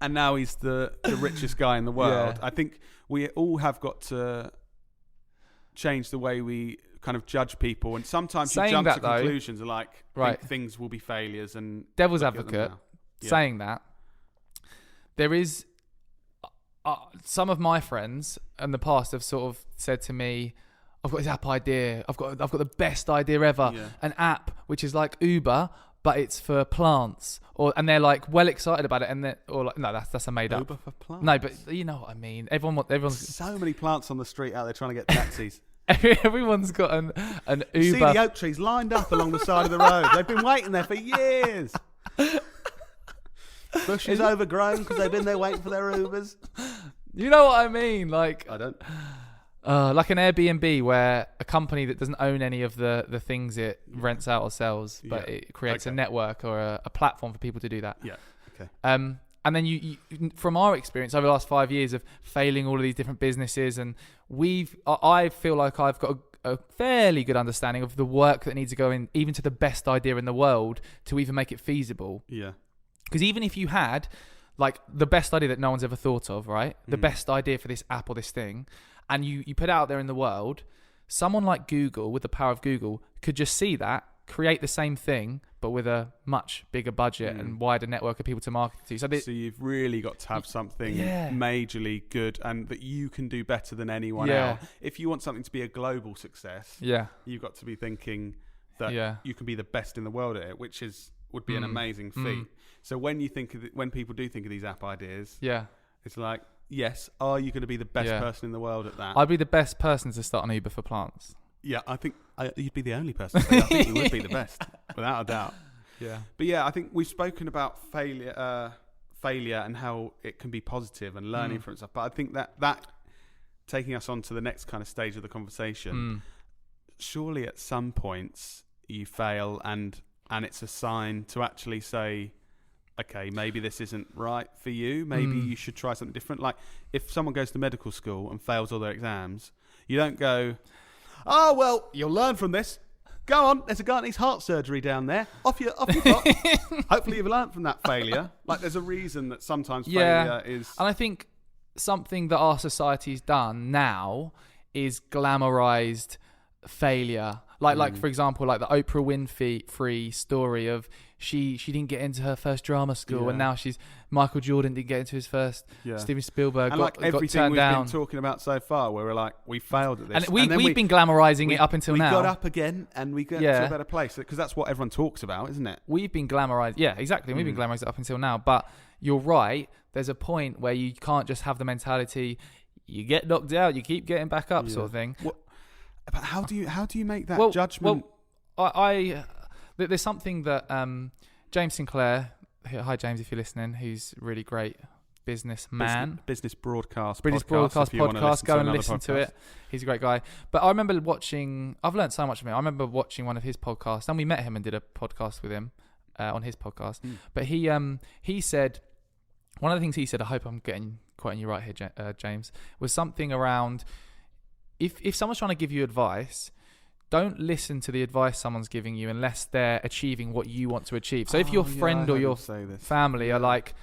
And now he's the richest guy in the world. I think we all have got to change the way we kind of judge people, and sometimes you jump to conclusions and think things will be failures. And devil's advocate, saying that, there is some of my friends in the past have sort of said to me, I've got this app idea, I've got the best idea ever, an app which is like Uber but it's for plants, and they're like well excited about it, and no, that's a made up. Uber for plants. No, but you know what I mean. Everyone's so many plants on the street out there trying to get taxis. Everyone's got an Uber. You see the oak trees lined up along the side of the road. They've been waiting there for years. Bushes overgrown because they've been there waiting for their Ubers. You know what I mean? Like I don't. Like an Airbnb, where a company that doesn't own any of the things it rents out or sells, but it creates a network or a platform for people to do that. Yeah. Okay. And then you, from our experience over the last 5 years of failing all of these different businesses, and I feel like I've got a fairly good understanding of the work that needs to go in, even to the best idea in the world, to even make it feasible. Yeah. Because even if you had like the best idea that no one's ever thought of, right? The best idea for this app or this thing, and you put it out there in the world, someone like Google, with the power of Google, could just see that, create the same thing, but with a much bigger budget and wider network of people to market to. So you've really got to have something majorly good and that you can do better than anyone else. If you want something to be a global success, you've got to be thinking that you can be the best in the world at it, which would be an amazing feat. So when people do think of these app ideas, it's like, yes, are you going to be the best person in the world at that? I'd be the best person to start an Uber for plants. Yeah, I think you'd be the only person. I think you would be the best, without a doubt. Yeah. But yeah, I think we've spoken about failure and how it can be positive and learning from it stuff. But I think that taking us on to the next kind of stage of the conversation, surely at some points you fail and it's a sign to actually say, okay, maybe this isn't right for you. Maybe you should try something different. Like if someone goes to medical school and fails all their exams, you don't go, oh, well, you'll learn from this. Go on, there's a guy that needs heart surgery down there. Off you pop. Hopefully you've learned from that failure. Like there's a reason that sometimes failure is... And I think something that our society's done now is glamorized failure. Like for example, like the Oprah Winfrey story of she didn't get into her first drama school, Yeah. and now Michael Jordan didn't get into his first. Yeah. Steven Spielberg And got everything turned we've down. been talking about so far, where we're like, we failed at this. And then we've been glamorizing it up until we now. got up again and we got Yeah. to a better place, because that's what everyone talks about, isn't it? We've been glamorized. Yeah, exactly. We've been glamorized up until now. But you're right. There's a point where you can't just have the mentality, you get knocked out, you keep getting back up, sort of thing. But how do you make that judgment? Well, there's something that James Sinclair, hi James if you're listening, who's a really great businessman. Business broadcast British podcast, Broadcast if you wanna Podcast. Go and another listen to podcast. it. He's a great guy. But I remember I've learned so much from him. I remember watching one of his podcasts, and we met him and did a podcast with him on his podcast. But he said, one of the things he said, I hope I'm quoting you right here, James, was something around, if someone's trying to give you advice, don't listen to the advice someone's giving you unless they're achieving what you want to achieve. So if your friend or your family are like,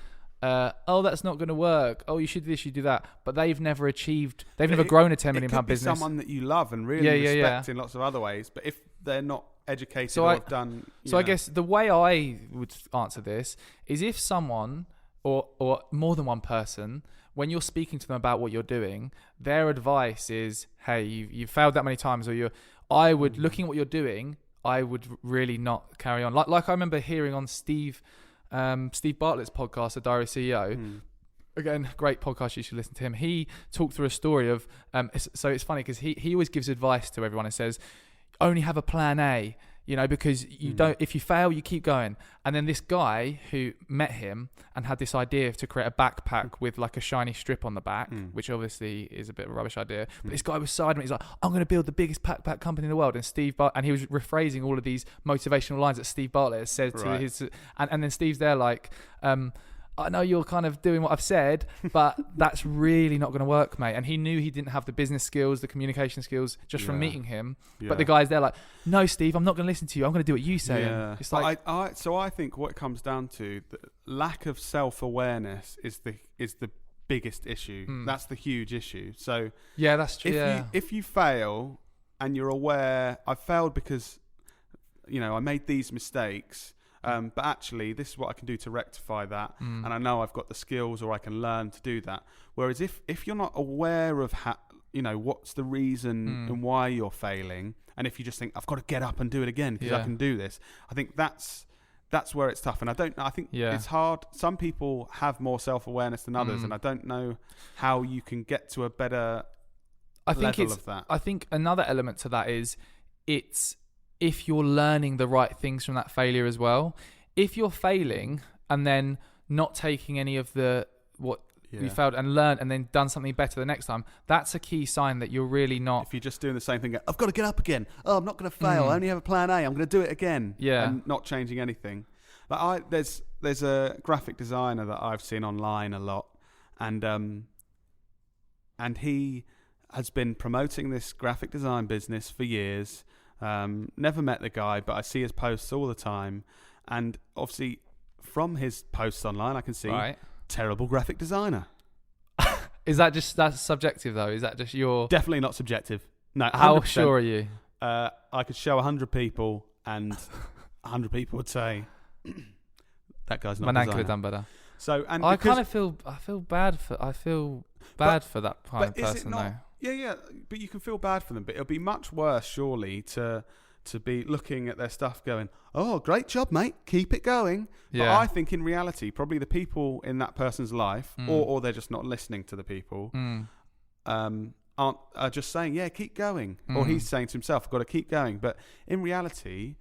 oh, that's not going to work. Oh, you should do this, you do that. But they've never grown a £10 million business. It could be someone that you love and really respect in lots of other ways. But if they're not educated or have done... So I guess the way I would answer this is, if someone or more than one person, when you're speaking to them about what you're doing, their advice is, hey, you've failed that many times, or looking at what you're doing, I would really not carry on. Like I remember hearing on Steve Bartlett's podcast, The Diary CEO. Again, great podcast. You should listen to him. He talked through a story of. So it's funny because he always gives advice to everyone and says, only have a plan A. Because you don't. If you fail, you keep going. And then this guy who met him and had this idea to create a backpack with like a shiny strip on the back, which obviously is a bit of a rubbish idea. But this guy was so adamant. He's like, I'm going to build the biggest backpack company in the world. And he was rephrasing all of these motivational lines that Steve Bartlett has said to his. And then Steve's there like, I know you're kind of doing what I've said, but that's really not going to work, mate. And he knew he didn't have the business skills, the communication skills just from meeting him. Yeah. But the guy's there like, no, Steve, I'm not going to listen to you. I'm going to do what you say. Yeah. It's like, so I think what it comes down to, the lack of self-awareness is the biggest issue. That's the huge issue. So yeah, that's true. If you fail and you're aware, I failed because, I made these mistakes. But actually, this is what I can do to rectify that, and I know I've got the skills, or I can learn to do that. Whereas if you're not aware of what's the reason and why you're failing, and if you just think I've got to get up and do it again because I can do this, I think that's where it's tough. And I think it's hard. Some people have more self-awareness than others, and I don't know how you can get to a better level of that. I think another element to that is if you're learning the right things from that failure as well. If you're failing and then not taking any of you failed and learned and then done something better the next time, that's a key sign that you're really not. If you're just doing the same thing, I've got to get up again. Oh, I'm not going to fail. I only have a plan A. I'm going to do it again. Yeah. And not changing anything. Like there's a graphic designer that I've seen online a lot, and he has been promoting this graphic design business for years. Never met the guy, but I see his posts all the time, and obviously from his posts online I can see terrible graphic designer. Is that just, that's subjective though? Is that just your... Definitely not subjective. No. 100%. How sure are you? I could show 100 people and 100 people would say that guy's not a designer. Manan could have done better. So, and I feel bad for that kind of person though. Yeah, but you can feel bad for them. But it'll be much worse, surely, to be looking at their stuff going, oh, great job, mate, keep it going. Yeah. But I think in reality, probably the people in that person's life, or they're just not listening to the people, are just saying, yeah, keep going. Or he's saying to himself, I've got to keep going. But in reality,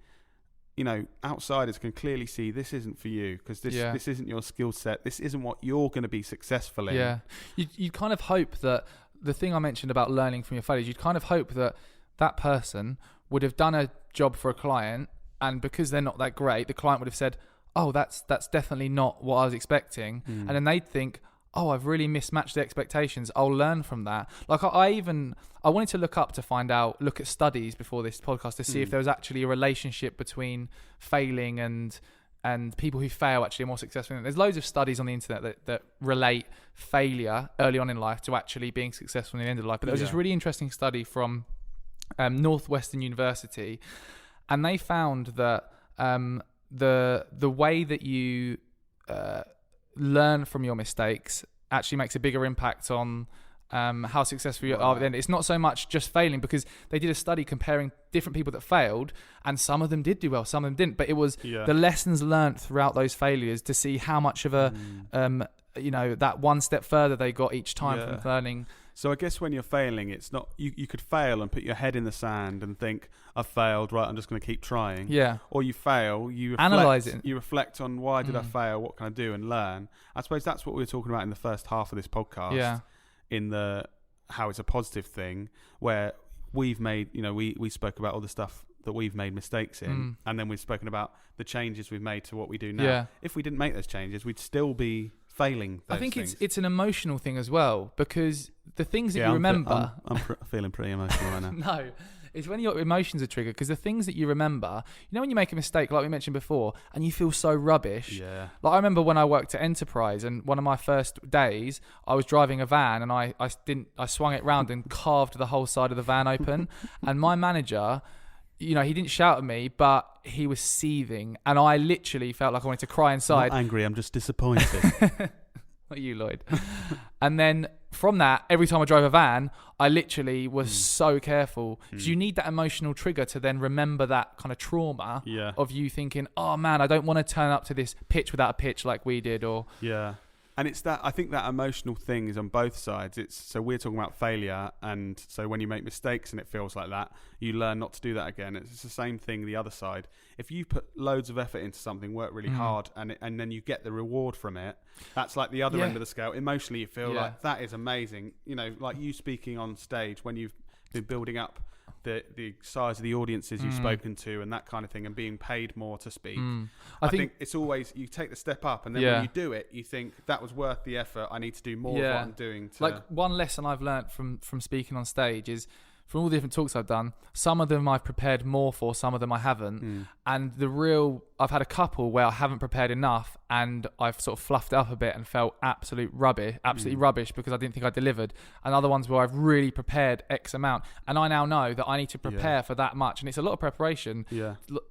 outsiders can clearly see this isn't for you, because this isn't your skill set. This isn't what you're going to be successful in. Yeah, you kind of hope that the thing I mentioned about learning from your failures, you'd kind of hope that person would have done a job for a client, and because they're not that great, the client would have said, oh, that's definitely not what I was expecting. And then they'd think, oh, I've really mismatched the expectations. I'll learn from that. Like I wanted to look at studies before this podcast to see if there was actually a relationship between failing and people who fail actually are more successful. There's loads of studies on the internet that relate failure early on in life to actually being successful in the end of life. But there was this really interesting study from Northwestern University, and they found that the way that you learn from your mistakes actually makes a bigger impact on how successful you are. Then it's not so much just failing, because they did a study comparing different people that failed, and some of them did do well, some of them didn't. But it was the lessons learnt throughout those failures to see how much of a that one step further they got each time from learning. So I guess when you're failing, it's not you could fail and put your head in the sand and think, I've failed, right, I'm just going to keep trying. Yeah. Or you fail, you reflect, analyze it. You reflect on why did I fail, what can I do, and learn. I suppose that's what we were talking about in the first half of this podcast. Yeah. In the how it's a positive thing, where we've made, we spoke about all the stuff that we've made mistakes in, and then we've spoken about the changes we've made to what we do now. Yeah. If we didn't make those changes, we'd still be failing those I think things. it's an emotional thing as well, because the things that you remember... I'm feeling pretty emotional right now. No, it's when your emotions are triggered, because the things that you remember, when you make a mistake, like we mentioned before, and you feel so rubbish. Yeah. Like I remember when I worked at Enterprise, and one of my first days, I was driving a van, and I swung it round and carved the whole side of the van open, and my manager... he didn't shout at me, but he was seething, and I literally felt like I wanted to cry inside. I'm not angry, I'm just disappointed. Not you, Lloyd. And then from that, every time I drove a van, I literally was so careful, because you need that emotional trigger to then remember that kind of trauma of you thinking, oh man, I don't want to turn up to this pitch without a pitch like we did. Or And it's that, I think that emotional thing is on both sides. So we're talking about failure, and so when you make mistakes and it feels like that, you learn not to do that again. It's the same thing the other side. If you put loads of effort into something, work really hard, and then you get the reward from it, that's like the other end of the scale. Emotionally, you feel like that is amazing. Like you speaking on stage when you've been building up the size of the audiences you've spoken to and that kind of thing, and being paid more to speak. I think it's always, you take the step up, and then when you do it, you think that was worth the effort. I need to do more of what I'm doing. Like one lesson I've learnt from speaking on stage is, from all the different talks I've done, some of them I've prepared more for, some of them I haven't. And I've had a couple where I haven't prepared enough, and I've sort of fluffed it up a bit and felt absolutely rubbish because I didn't think I delivered. And other ones where I've really prepared X amount, and I now know that I need to prepare for that much, and it's a lot of preparation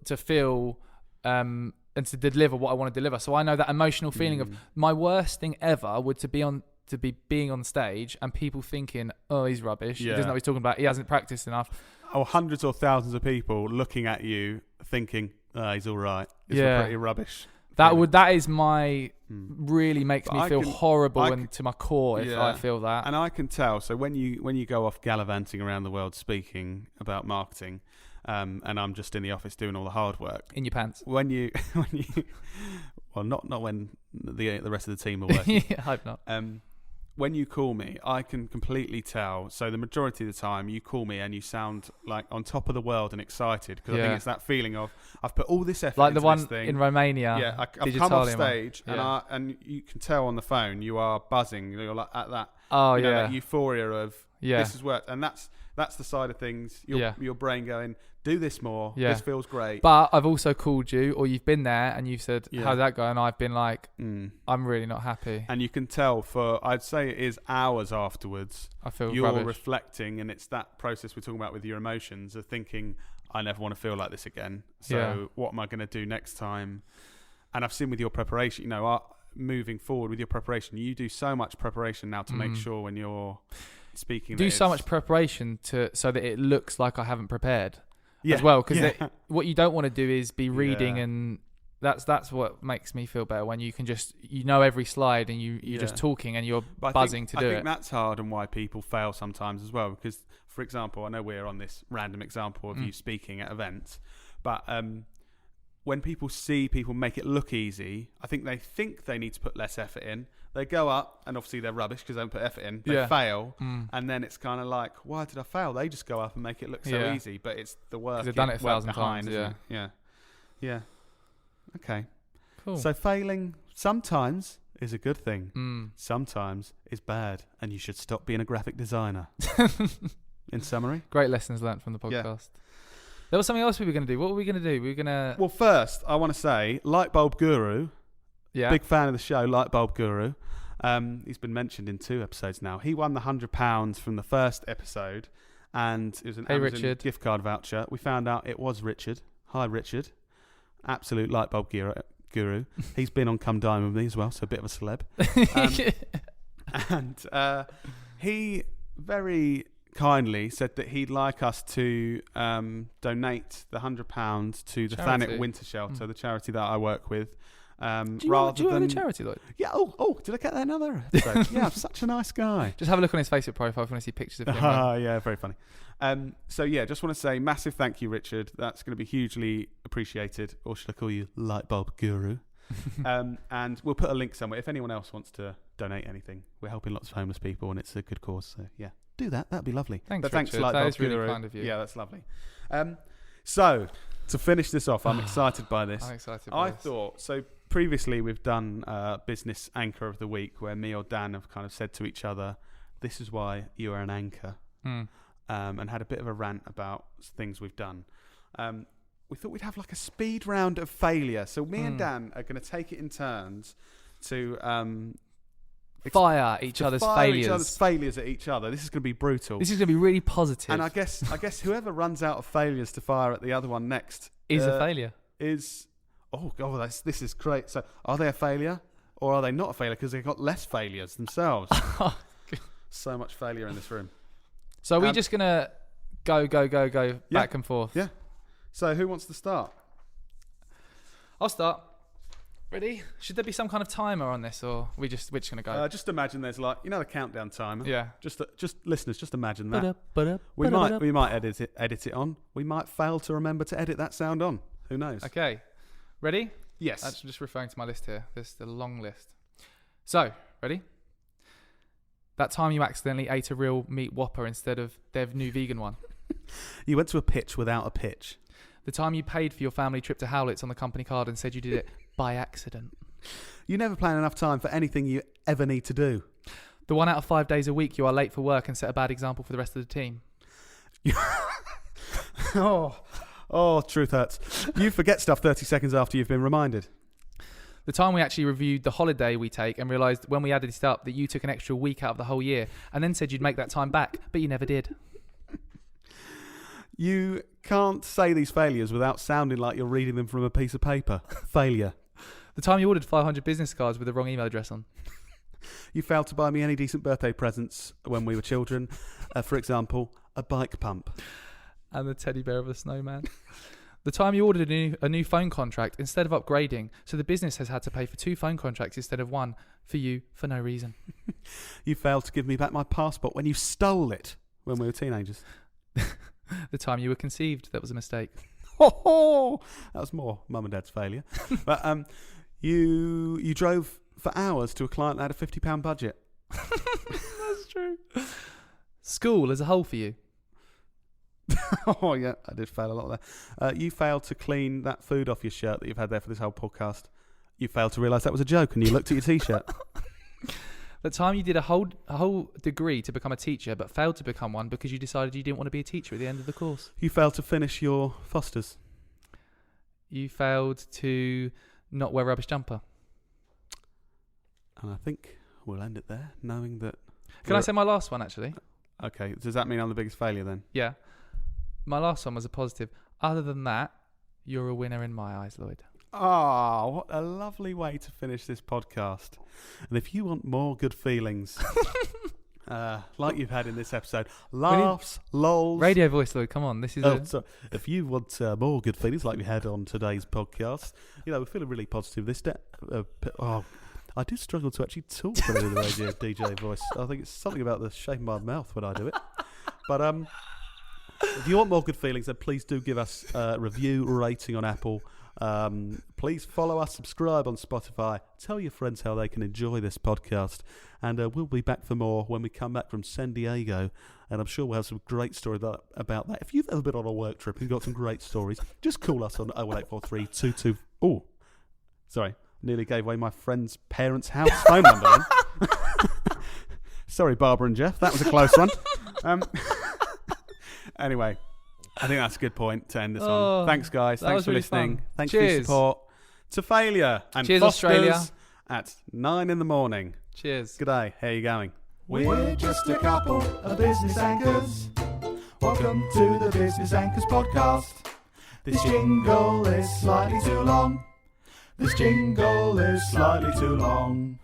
to feel and to deliver what I want to deliver. So I know that emotional feeling of my worst thing ever would to be being on stage and people thinking, oh, he's rubbish. He doesn't know what he's talking about. He hasn't practiced enough. Or hundreds or thousands of people looking at you thinking, he's all right. It's pretty rubbish. That is my really makes me feel horrible and to my core if I feel that. And I can tell. So when you go off gallivanting around the world speaking about marketing, and I'm just in the office doing all the hard work in your pants. When you well, not when the rest of the team are working. I hope not. When you call me, I can completely tell. So the majority of the time you call me and you sound like on top of the world and excited, because I think it's that feeling of, I've put all this effort like into the one this thing. In Romania. Yeah, I've come off stage and you can tell on the phone you are buzzing. You're like at that, that euphoria of this has worked, and that's the side of things. Your brain going, do this more. This feels great. But I've also called you, or you've been there and you've said, how'd that go? And I've been like, I'm really not happy. And you can tell I'd say it is hours afterwards. I feel you're rubbish. Reflecting, and it's that process we're talking about with your emotions of thinking, I never want to feel like this again. So what am I going to do next time? And I've seen with your preparation, moving forward with your preparation, you do so much preparation now to make sure when you're speaking. Do so much preparation so that it looks like I haven't prepared. As well, because what you don't want to do is be reading, and that's what makes me feel better, when you can just every slide and you're just talking and you're buzzing to do it. I think that's hard, and why people fail sometimes as well, because, for example, I know we're on this random example of you speaking at events, but when people see people make it look easy, I think they need to put less effort in. They go up, and obviously they're rubbish because they haven't put effort in. They fail, and then it's kind of like, why did I fail? They just go up and make it look so easy, but it's the work. They've done it 1,000 times. Yeah. Okay. Cool. So failing sometimes is a good thing. Sometimes is bad, and you should stop being a graphic designer. In summary, great lessons learnt from the podcast. Yeah. There was something else we were going to do. What were we going to do? We were going to... Well, first, I want to say, Lightbulb Guru, big fan of the show, Lightbulb Guru. He's been mentioned in 2 episodes now. He won the £100 from the first episode, and it was an Amazon Richard. gift card voucher. We found out it was Richard. Hi, Richard. absolute light bulb guru. He's been on Come Dine With Me as well, so a bit of a celeb. And he very kindly said that he'd like us to donate the £100 to the Charity. Thanet Winter Shelter, the charity that I work with. Do you work with charity, Lloyd? Yeah. Oh, did I get that in another episode? Yeah, I'm such a nice guy. Just have a look on his Facebook profile if you want to see pictures of him. Yeah, very funny. So yeah, just want to say massive thank you, Richard. That's going to be hugely appreciated. Or should I call you Light Bulb Guru? And we'll put a link somewhere if anyone else wants to donate anything. We're helping lots of homeless people, and it's a good cause. So yeah, do that. That'd be lovely. Thanks, but thanks, Richard. Light That Bulb is really Guru. kind of you. Yeah, that's lovely. So to finish this off, I'm excited by this. I'm excited by I this. thought so. Previously, we've done Business Anchor of the Week, where me or Dan have kind of said to each other, "This is why you are an anchor," and had a bit of a rant about things we've done. We thought we'd have like a speed round of failure. So me and Dan are going to take it in turns to fire each other's failures at each other. This is going to be brutal. This is going to be really positive. And I guess whoever runs out of failures to fire at the other one next is a failure. Oh god, this is great. So are they a failure or are they not a failure because they've got less failures themselves? So much failure in this room. So are we just going to go back and forth? Yeah. So who wants to start? I'll start. Ready? Should there be some kind of timer on this, or we're just going to go? Just imagine there's like the countdown timer. Yeah. Just listeners, just imagine that. We might edit it on. We might fail to remember to edit that sound on. Who knows? Okay. Ready? Yes. I'm just referring to my list here. This is the long list. So, ready? That time you accidentally ate a real meat Whopper instead of their new vegan one. You went to a pitch without a pitch. The time you paid for your family trip to Howlett's on the company card and said you did it by accident. You never plan enough time for anything you ever need to do. The 1 out of 5 days a week you are late for work and set a bad example for the rest of the team. Oh, truth hurts. You forget stuff 30 seconds after you've been reminded. The time we actually reviewed the holiday we take and realised when we added it up that you took an extra week out of the whole year and then said you'd make that time back, but you never did. You can't say these failures without sounding like you're reading them from a piece of paper. Failure. The time you ordered 500 business cards with the wrong email address on. You failed to buy me any decent birthday presents when we were children. For example, a bike pump. And the teddy bear of a snowman. The time you ordered a new phone contract instead of upgrading, so the business has had to pay for 2 phone contracts instead of 1 for you for no reason. You failed to give me back my passport when you stole it when we were teenagers. The time you were conceived, that was a mistake. That was more mum and dad's failure. But you drove for hours to a client that had a £50 budget. That's true. School as a whole for you. Oh yeah, I did fail a lot there. You failed to clean that food off your shirt that you've had there for this whole podcast. You failed to realise that was a joke and you looked at your t-shirt. The time you did a whole degree to become a teacher but failed to become one because you decided you didn't want to be a teacher at the end of the course. You failed to finish your Fosters. You failed to not wear a rubbish jumper. And I think we'll end it there, knowing that... Can I say my last one, actually? Okay, does that mean I'm the biggest failure then? Yeah. My last one was a positive. Other than that, you're a winner in my eyes, Lloyd. Oh, what a lovely way to finish this podcast. And if you want more good feelings, like you've had in this episode, laughs, lols... Radio voice, Lloyd, come on. This is So if you want more good feelings like we had on today's podcast, we're feeling really positive this day. I do struggle to actually talk for the radio DJ voice. I think it's something about the shape of my mouth when I do it. But if you want more good feelings, then please do give us a review, rating on Apple. Please follow us, subscribe on Spotify. Tell your friends how they can enjoy this podcast. And we'll be back for more when we come back from San Diego. And I'm sure we'll have some great stories about that. If you've ever been on a work trip and got some great stories, just call us on 01843 22... Oh, sorry. Nearly gave away my friend's parents' house phone number then. Sorry, Barbara and Jeff. That was a close one. Anyway, I think that's a good point to end this on. Thanks, guys. Thanks for listening. Fun. Thanks for your support. To Failure and Cheers, Fosters Australia. At 9 in. Cheers. Good day. How are you going? We're just a couple of business anchors. Welcome to the Business Anchors podcast. This jingle is slightly too long. This jingle is slightly too long.